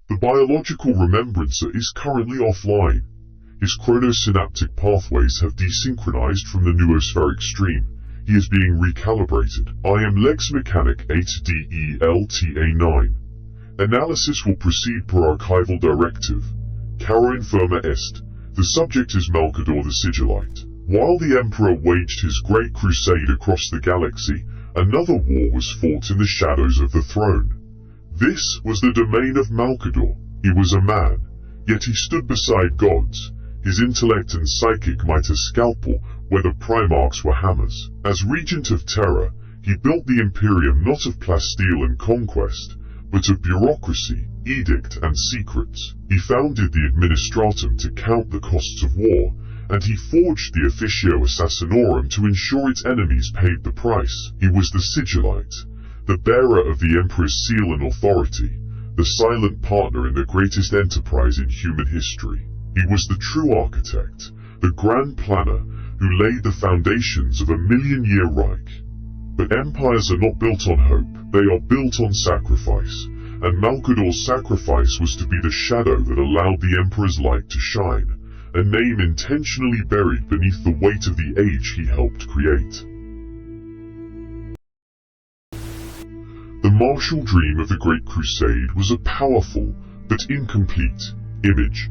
The biological remembrancer is currently offline. His chronosynaptic pathways have desynchronized from the noospheric stream. He is being recalibrated. I am Lex Mechanic 8DELTA9. Analysis will proceed per archival directive. Caro infirma est. The subject is Malcador the Sigillite. While the Emperor waged his Great Crusade across the galaxy, another war was fought in the shadows of the throne. This was the domain of Malcador. He was a man, yet he stood beside gods. His intellect and psychic might a scalpel where the Primarchs were hammers. As Regent of Terror, he built the Imperium not of plasteel and conquest, but of bureaucracy, edict and secrets. He founded the Administratum to count the costs of war, and he forged the Officio Assassinorum to ensure its enemies paid the price. He was the Sigilite, the bearer of the Emperor's seal and authority, the silent partner in the greatest enterprise in human history. He was the true architect, the grand planner, who laid the foundations of a million-year Reich. But empires are not built on hope, they are built on sacrifice, and Malcador's sacrifice was to be the shadow that allowed the Emperor's light to shine, a name intentionally buried beneath the weight of the age he helped create. The martial dream of the Great Crusade was a powerful, but incomplete, image.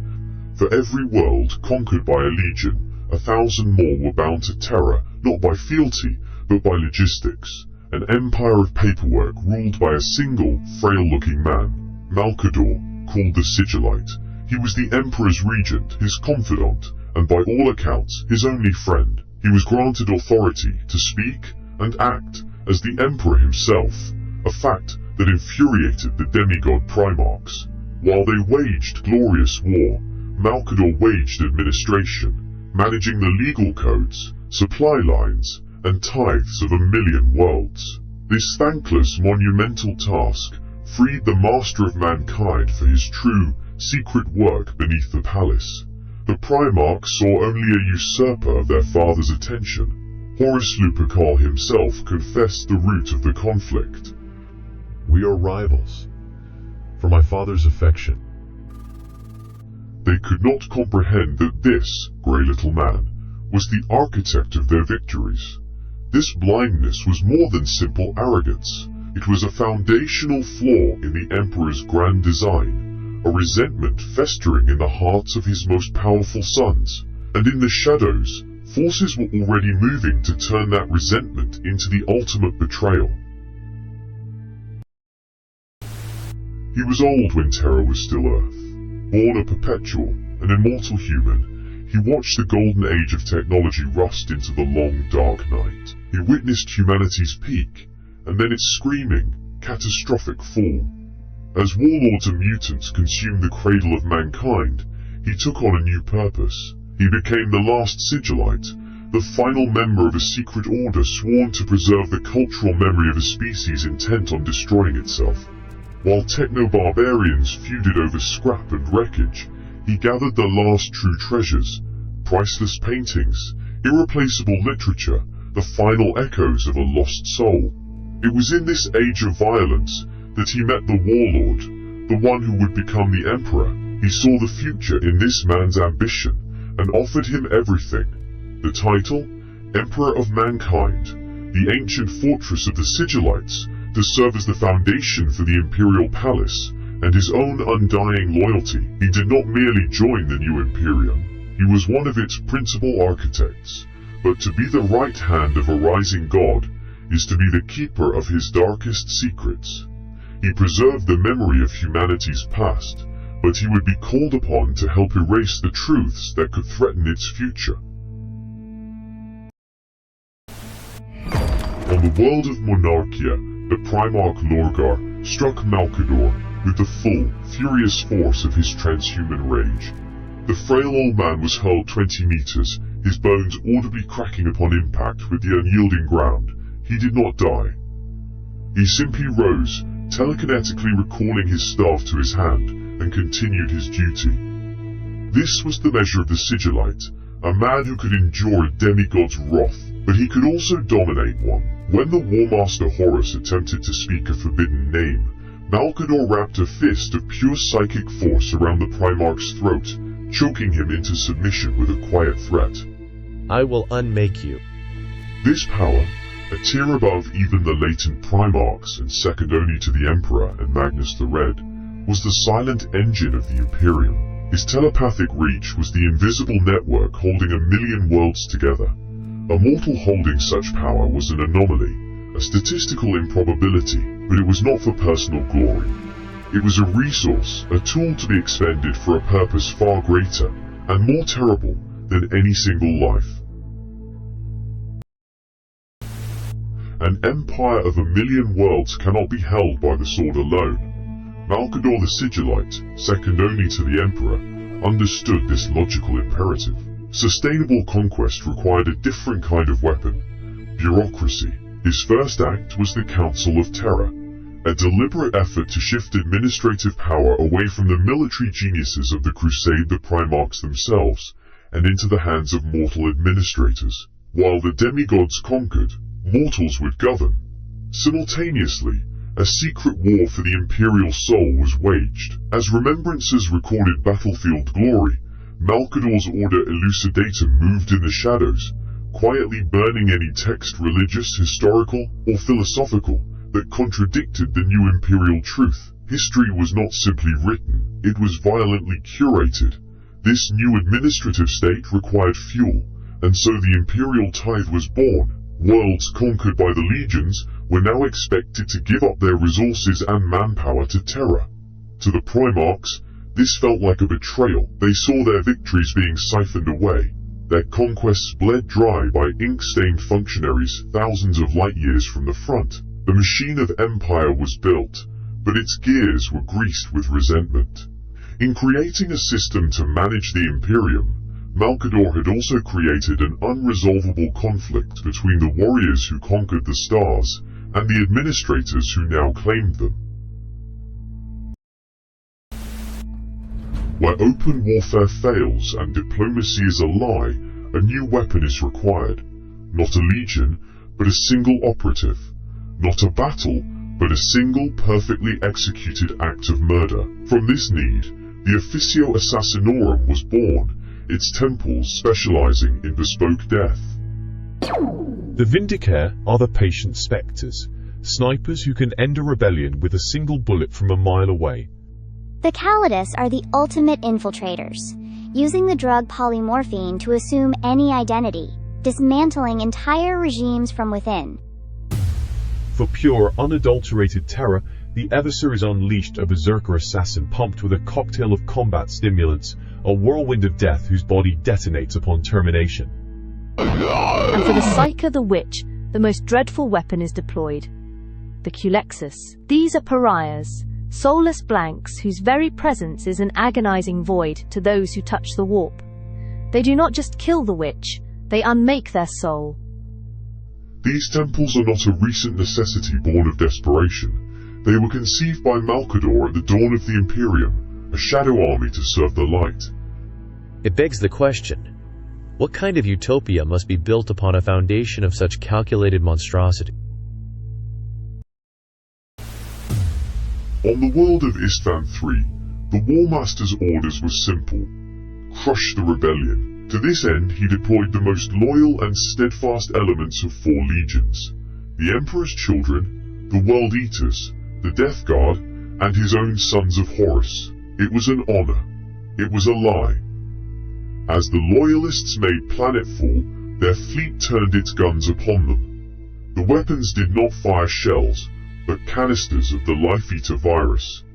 For every world conquered by a legion, 1,000 more were bound to terror, not by fealty, but by logistics. An empire of paperwork ruled by a single, frail-looking man, Malcador, called the Sigillite. He was the Emperor's regent, his confidant, and by all accounts, his only friend. He was granted authority to speak and act as the Emperor himself, a fact that infuriated the Demigod Primarchs. While they waged glorious war, Malcador waged administration, managing the legal codes, supply lines, and tithes of 1,000,000 worlds. This thankless monumental task freed the master of mankind for his true, secret work beneath the palace. The Primarchs saw only a usurper of their father's attention. Horus Lupercal himself confessed the root of the conflict. We are rivals, for my father's affection. They could not comprehend that this, grey little man, was the architect of their victories. This blindness was more than simple arrogance. It was a foundational flaw in the Emperor's grand design, a resentment festering in the hearts of his most powerful sons. And in the shadows, forces were already moving to turn that resentment into the ultimate betrayal. He was old when Terror was still Earth. Born a Perpetual, an immortal human, he watched the golden age of technology rust into the long, dark night. He witnessed humanity's peak, and then its screaming, catastrophic fall. As warlords and mutants consumed the cradle of mankind, he took on a new purpose. He became the last Sigilite, the final member of a secret order sworn to preserve the cultural memory of a species intent on destroying itself. While techno-barbarians feuded over scrap and wreckage, he gathered the last true treasures, priceless paintings, irreplaceable literature, the final echoes of a lost soul. It was in this age of violence that he met the warlord, the one who would become the Emperor. He saw the future in this man's ambition, and offered him everything. The title, Emperor of Mankind, the ancient fortress of the Sigilites, to serve as the foundation for the Imperial Palace, and his own undying loyalty. He did not merely join the new Imperium, he was one of its principal architects. But to be the right hand of a rising god, is to be the keeper of his darkest secrets. He preserved the memory of humanity's past, but he would be called upon to help erase the truths that could threaten its future. On the world of Monarchia, the Primarch Lorgar struck Malcador with the full, furious force of his transhuman rage. The frail old man was hurled 20 meters, his bones audibly cracking upon impact with the unyielding ground. He did not die. He simply rose, telekinetically recalling his staff to his hand, and continued his duty. This was the measure of the Sigilite, a man who could endure a demigod's wrath, but he could also dominate one. When the Warmaster Horus attempted to speak a forbidden name, Malcador wrapped a fist of pure psychic force around the Primarch's throat, choking him into submission with a quiet threat. I will unmake you. This power, a tier above even the latent Primarchs and second only to the Emperor and Magnus the Red, was the silent engine of the Imperium. His telepathic reach was the invisible network holding 1,000,000 worlds together. A mortal holding such power was an anomaly, a statistical improbability, but it was not for personal glory. It was a resource, a tool to be expended for a purpose far greater and more terrible than any single life. An empire of 1,000,000 worlds cannot be held by the sword alone. Malcador the Sigillite, second only to the Emperor, understood this logical imperative. Sustainable conquest required a different kind of weapon, bureaucracy. His first act was the Council of Terror, a deliberate effort to shift administrative power away from the military geniuses of the Crusade, the Primarchs themselves, and into the hands of mortal administrators. While the demigods conquered, mortals would govern. Simultaneously, a secret war for the imperial soul was waged. As remembrances recorded battlefield glory, Malcador's Order Elucidatum moved in the shadows, quietly burning any text, religious, historical, or philosophical, that contradicted the new imperial truth. History was not simply written, it was violently curated. This new administrative state required fuel, and so the imperial tithe was born. Worlds conquered by the legions were now expected to give up their resources and manpower to terror. To the Primarchs, this felt like a betrayal. They saw their victories being siphoned away, their conquests bled dry by ink-stained functionaries thousands of light years from the front. The machine of empire was built, but its gears were greased with resentment. In creating a system to manage the Imperium, Malcador had also created an unresolvable conflict between the warriors who conquered the stars and the administrators who now claimed them. Where open warfare fails and diplomacy is a lie, a new weapon is required. Not a legion, but a single operative. Not a battle, but a single perfectly executed act of murder. From this need, the Officio Assassinorum was born, its temples specializing in bespoke death. The Vindicare are the patient spectres, snipers who can end a rebellion with a single bullet from a mile away. The Calidus are the ultimate infiltrators, using the drug polymorphine to assume any identity, dismantling entire regimes from within. For pure, unadulterated terror, the Eversor is unleashed, a berserker assassin pumped with a cocktail of combat stimulants, a whirlwind of death whose body detonates upon termination. And for the Psyker the Witch, the most dreadful weapon is deployed. The Culexus. These are pariahs, soulless blanks whose very presence is an agonizing void to those who touch the warp. They do not just kill the witch, they unmake their soul. These temples are not a recent necessity born of desperation. They were conceived by Malcador at the dawn of the Imperium, a shadow army to serve the light. It begs the question, what kind of utopia must be built upon a foundation of such calculated monstrosity? On the world of Isstvan III, the War Master's orders were simple: crush the rebellion. To this end, he deployed the most loyal and steadfast elements of 4 legions: the Emperor's children, the World Eaters, the Death Guard, and his own sons of Horus. It was an honor. It was a lie. As the loyalists made planetfall, their fleet turned its guns upon them. The weapons did not fire shells, but canisters of the Life-Eater virus.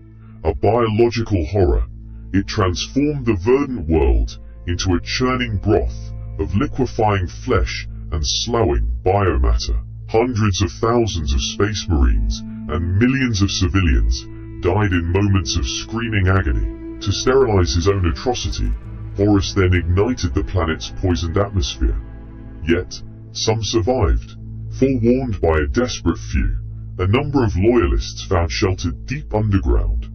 A biological horror, it transformed the verdant world into a churning broth of liquefying flesh and sloughing biomatter. Hundreds of thousands of space marines and millions of civilians died in moments of screaming agony. To sterilize his own atrocity, Horus then ignited the planet's poisoned atmosphere. Yet, some survived. Forewarned by a desperate few, a number of loyalists found shelter deep underground.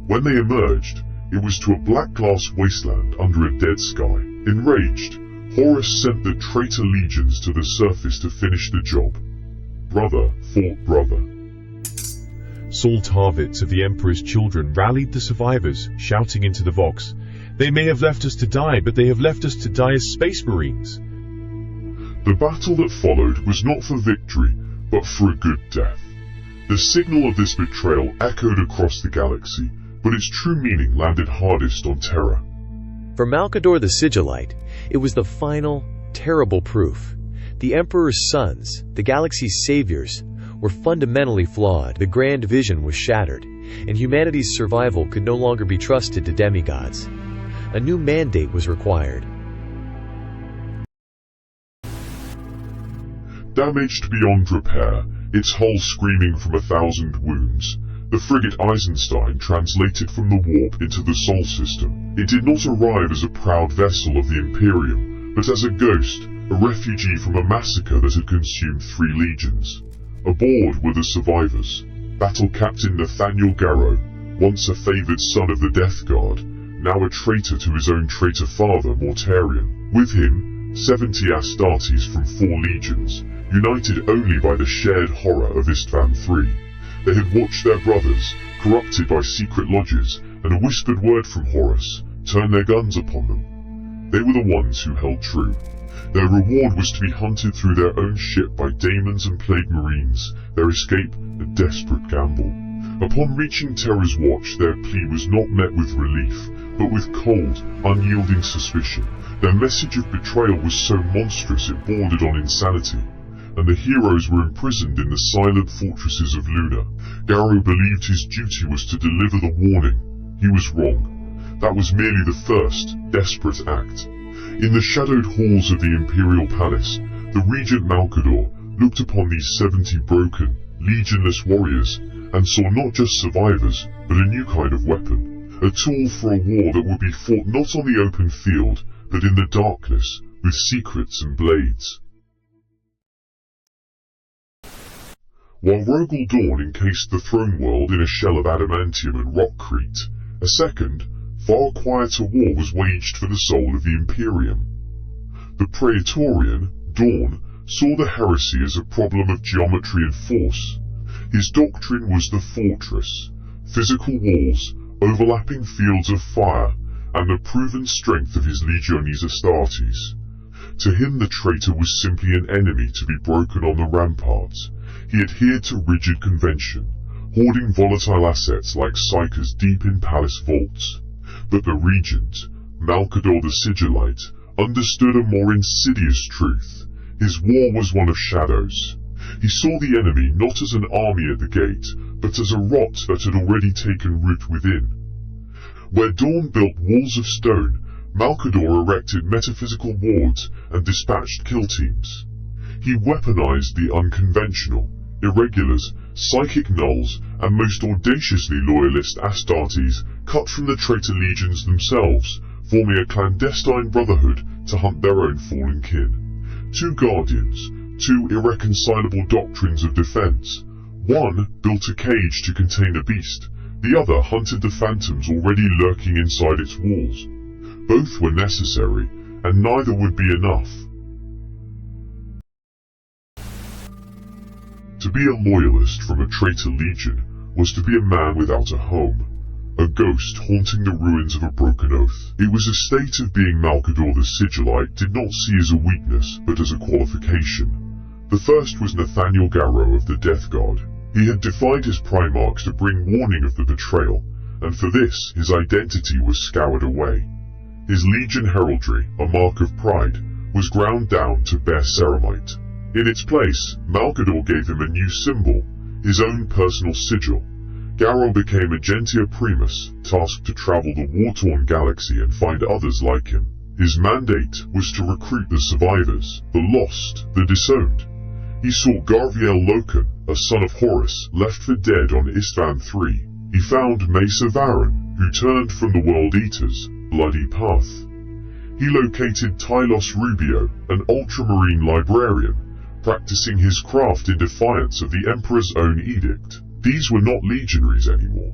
When they emerged, it was to a black glass wasteland under a dead sky. Enraged, Horus sent the traitor legions to the surface to finish the job. Brother fought brother. Soul targets of the Emperor's children rallied the survivors, shouting into the VOX, "They may have left us to die, but they have left us to die as Space Marines." The battle that followed was not for victory, but for a good death. The signal of this betrayal echoed across the galaxy, but its true meaning landed hardest on Terra. For Malcador the Sigillite, it was the final, terrible proof. The Emperor's sons, the galaxy's saviors, were fundamentally flawed. The grand vision was shattered, and humanity's survival could no longer be trusted to demigods. A new mandate was required. Damaged beyond repair, its hull screaming from 1,000 wounds, the frigate Eisenstein translated from the warp into the Sol system. It did not arrive as a proud vessel of the Imperium, but as a ghost, a refugee from a massacre that had consumed 3 legions. Aboard were the survivors. Battle Captain Nathaniel Garrow, once a favoured son of the Death Guard, now a traitor to his own traitor father, Mortarion. With him, 70 Astartes from 4 legions, united only by the shared horror of Isstvan III. They had watched their brothers, corrupted by secret lodges, and a whispered word from Horus, turn their guns upon them. They were the ones who held true. Their reward was to be hunted through their own ship by daemons and plague marines, their escape a desperate gamble. Upon reaching Terra's watch, their plea was not met with relief, but with cold, unyielding suspicion. Their message of betrayal was so monstrous it bordered on insanity, and the heroes were imprisoned in the silent fortresses of Luna. Garrow believed his duty was to deliver the warning. He was wrong. That was merely the first, desperate act. In the shadowed halls of the Imperial Palace, the Regent Malcador looked upon these 70 broken, legionless warriors, and saw not just survivors, but a new kind of weapon. A tool for a war that would be fought not on the open field, but in the darkness, with secrets and blades. While Rogel Dorn encased the throne world in a shell of adamantium and rockcrete, a second, far quieter war was waged for the soul of the Imperium. The Praetorian, Dorn, saw the heresy as a problem of geometry and force. His doctrine was the fortress, physical walls, overlapping fields of fire, and the proven strength of his legiones Astartes. To him the traitor was simply an enemy to be broken on the ramparts. He adhered to rigid convention, hoarding volatile assets like psychers deep in palace vaults. But the regent, Malcador the Sigillite, understood a more insidious truth. His war was one of shadows. He saw the enemy not as an army at the gate, but as a rot that had already taken root within. Where Dorn built walls of stone, Malcador erected metaphysical wards and dispatched kill teams. He weaponized the unconventional, irregulars, psychic nulls, and most audaciously loyalist Astartes, cut from the traitor legions themselves, forming a clandestine brotherhood to hunt their own fallen kin. 2 guardians, 2 irreconcilable doctrines of defense. One built a cage to contain a beast, the other hunted the phantoms already lurking inside its walls. Both were necessary, and neither would be enough. To be a loyalist from a traitor legion was to be a man without a home, a ghost haunting the ruins of a broken oath. It was a state of being Malcador the Sigillite did not see as a weakness, but as a qualification. The first was Nathaniel Garrow of the Death Guard. He had defied his Primarchs to bring warning of the betrayal, and for this his identity was scoured away. His legion heraldry, a mark of pride, was ground down to bare ceramite. In its place, Malcador gave him a new symbol, his own personal sigil. Garrow became a Gentia Primus, tasked to travel the war-torn galaxy and find others like him. His mandate was to recruit the survivors, the lost, the disowned. He sought Garviel Loken, a son of Horus, left for dead on Isstvan III. He found Mesa Varen, who turned from the World Eater's bloody path. He located Tylos Rubio, an ultramarine librarian, practicing his craft in defiance of the Emperor's own edict. These were not legionaries anymore.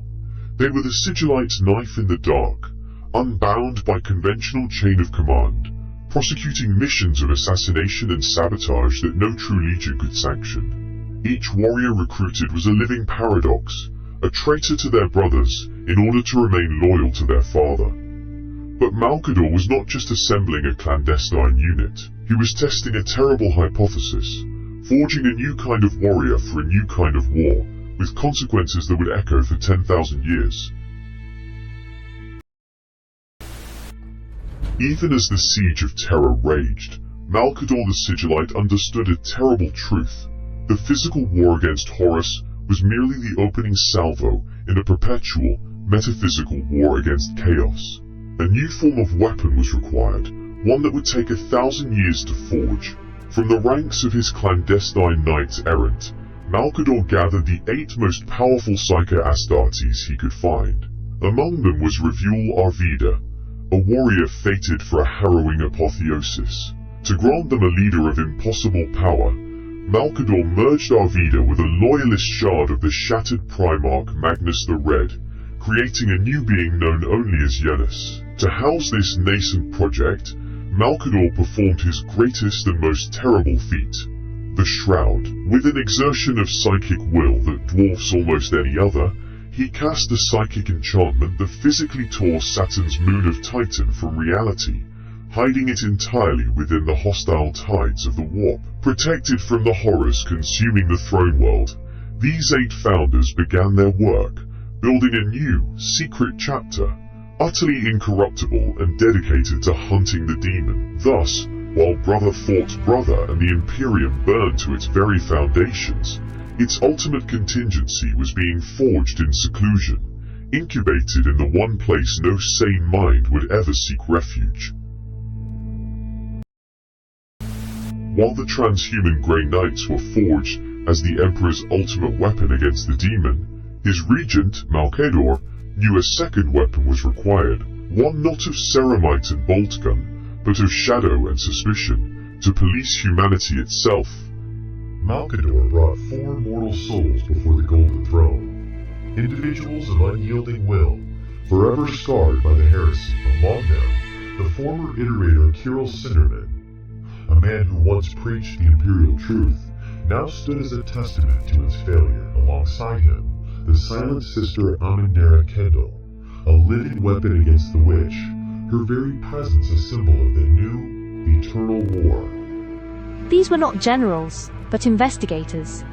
They were the Sigillite's knife in the dark, unbound by conventional chain of command, prosecuting missions of assassination and sabotage that no true legion could sanction. Each warrior recruited was a living paradox, a traitor to their brothers in order to remain loyal to their father. But Malcador was not just assembling a clandestine unit, he was testing a terrible hypothesis, forging a new kind of warrior for a new kind of war, with consequences that would echo for 10,000 years. Even as the siege of Terra raged, Malcador the Sigillite understood a terrible truth. The physical war against Horus was merely the opening salvo in a perpetual, metaphysical war against chaos. A new form of weapon was required, one that would take 1,000 years to forge. From the ranks of his clandestine Knights-Errant, Malcador gathered the 8 most powerful Psycho Astartes he could find. Among them was Revuel Arvida, a warrior fated for a harrowing apotheosis. To grant them a leader of impossible power, Malcador merged Arvida with a loyalist shard of the shattered Primarch Magnus the Red, creating a new being known only as Janus. To house this nascent project, Malcador performed his greatest and most terrible feat, the Shroud. With an exertion of psychic will that dwarfs almost any other, he cast a psychic enchantment that physically tore Saturn's moon of Titan from reality, hiding it entirely within the hostile tides of the warp. Protected from the horrors consuming the throne world, these 8 founders began their work, building a new, secret chapter, utterly incorruptible and dedicated to hunting the demon. Thus, while brother fought brother and the Imperium burned to its very foundations, its ultimate contingency was being forged in seclusion, incubated in the one place no sane mind would ever seek refuge. While the transhuman Grey Knights were forged as the Emperor's ultimate weapon against the demon, his regent, Malcador, knew a second weapon was required, one not of ceramite and boltgun, but of shadow and suspicion, to police humanity itself. Malcador brought 4 mortal souls before the Golden Throne, individuals of unyielding will, forever scarred by the heresy. Among them, the former iterator Kirill Sinderman, a man who once preached the Imperial truth, now stood as a testament to its failure. Alongside him, the silent sister Amandera Kendall, a living weapon against the witch, her very presence a symbol of the new, eternal war. These were not generals, but investigators.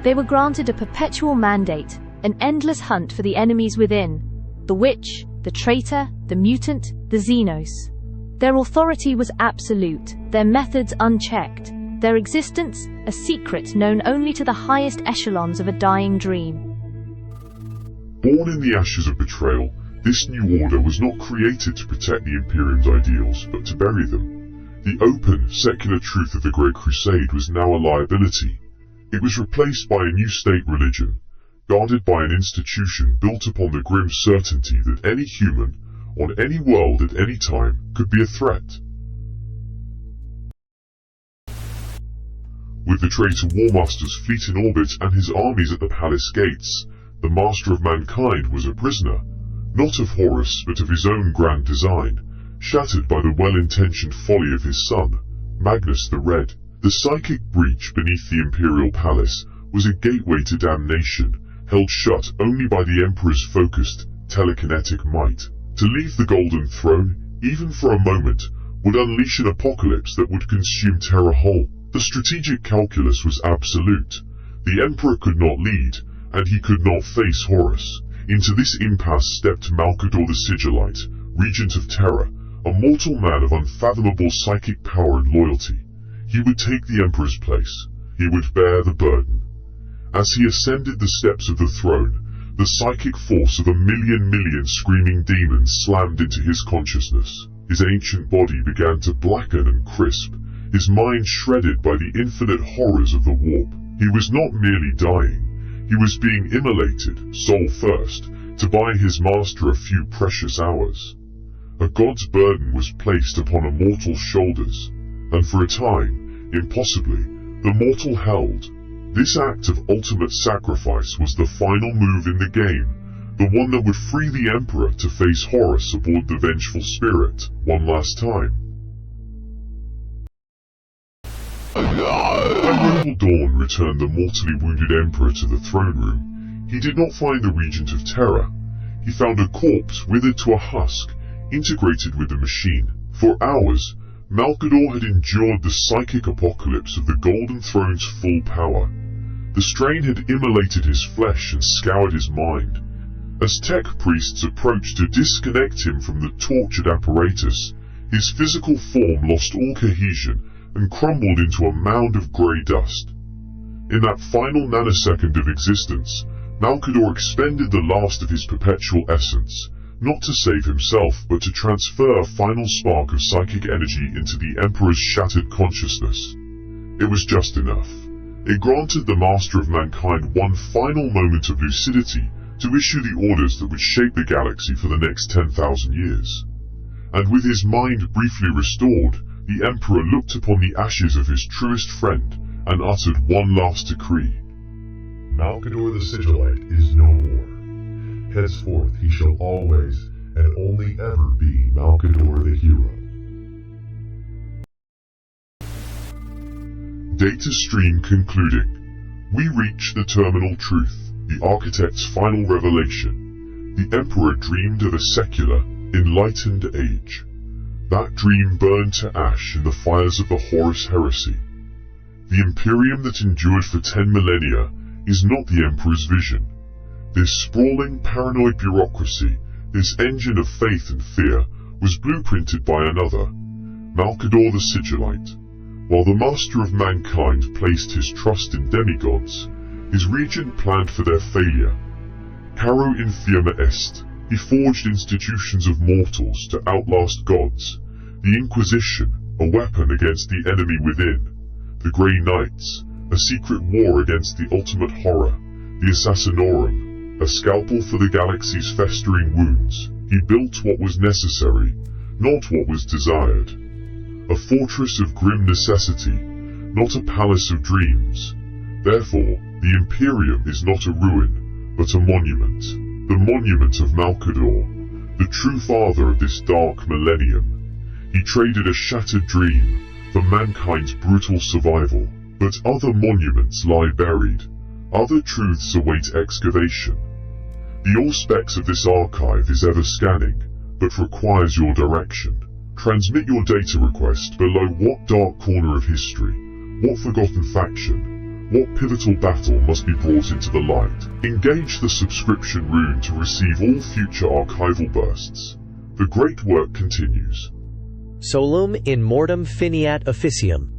They were granted a perpetual mandate, an endless hunt for the enemies within, the witch, the traitor, the mutant, the Xenos. Their authority was absolute, their methods unchecked, their existence a secret known only to the highest echelons of a dying dream. Born in the ashes of betrayal, this new order was not created to protect the Imperium's ideals, but to bury them. The open, secular truth of the Great Crusade was now a liability. It was replaced by a new state religion, guarded by an institution built upon the grim certainty that any human, on any world at any time, could be a threat. With the traitor Warmaster's fleet in orbit and his armies at the palace gates, the master of mankind was a prisoner, not of Horus but of his own grand design, shattered by the well-intentioned folly of his son, Magnus the Red. The psychic breach beneath the imperial palace was a gateway to damnation, held shut only by the Emperor's focused, telekinetic might. To leave the Golden Throne, even for a moment, would unleash an apocalypse that would consume Terra whole. The strategic calculus was absolute. The Emperor could not lead, and he could not face Horus. Into this impasse stepped Malcador the Sigillite, Regent of Terra, a mortal man of unfathomable psychic power and loyalty. He would take the Emperor's place. He would bear the burden. As he ascended the steps of the throne, the psychic force of a million screaming demons slammed into his consciousness. His ancient body began to blacken and crisp, his mind shredded by the infinite horrors of the warp. He was not merely dying, he was being immolated, soul first, to buy his master a few precious hours. A god's burden was placed upon a mortal's shoulders, and for a time, impossibly, the mortal held. This act of ultimate sacrifice was the final move in the game, the one that would free the Emperor to face Horus aboard the vengeful spirit, one last time. When noble Dorn returned the mortally wounded Emperor to the throne room, He did not find the Regent of Terror. He found a corpse withered to a husk, integrated with the machine. For hours, Malcador had endured the psychic apocalypse of the Golden Throne's full power. The strain had immolated his flesh and scoured his mind. As tech priests approached to disconnect him from the tortured apparatus, his physical form lost all cohesion and crumbled into a mound of grey dust. In that final nanosecond of existence, Malcador expended the last of his perpetual essence, not to save himself but to transfer a final spark of psychic energy into the Emperor's shattered consciousness. It was just enough. It granted the Master of Mankind one final moment of lucidity to issue the orders that would shape the galaxy for the next 10,000 years. And with his mind briefly restored, the Emperor looked upon the ashes of his truest friend and uttered one last decree. Malcador the Sigillite is no more. Henceforth he shall always and only ever be Malcador the Hero. Data stream concluding. We reach the terminal truth, the Architect's final revelation. The Emperor dreamed of a secular, enlightened age. That dream burned to ash in the fires of the Horus Heresy. The Imperium that endured for 10 millennia is not the Emperor's vision. This sprawling, paranoid bureaucracy, this engine of faith and fear, was blueprinted by another, Malcador the Sigillite. While the Master of Mankind placed his trust in demigods, his regent planned for their failure. Caro infirma est, he forged institutions of mortals to outlast gods. The Inquisition, a weapon against the enemy within. The Grey Knights, a secret war against the ultimate horror. The Assassinorum, a scalpel for the galaxy's festering wounds. He built what was necessary, not what was desired. A fortress of grim necessity, not a palace of dreams. Therefore, the Imperium is not a ruin, but a monument. The monument of Malcador, the true father of this dark millennium. He traded a shattered dream for mankind's brutal survival. But other monuments lie buried. Other truths await excavation. The auspex of this archive is ever scanning, but requires your direction. Transmit your data request below. What dark corner of history, what forgotten faction, what pivotal battle must be brought into the light? Engage the subscription rune to receive all future archival bursts. The great work continues. Solum in mortem finiat officium.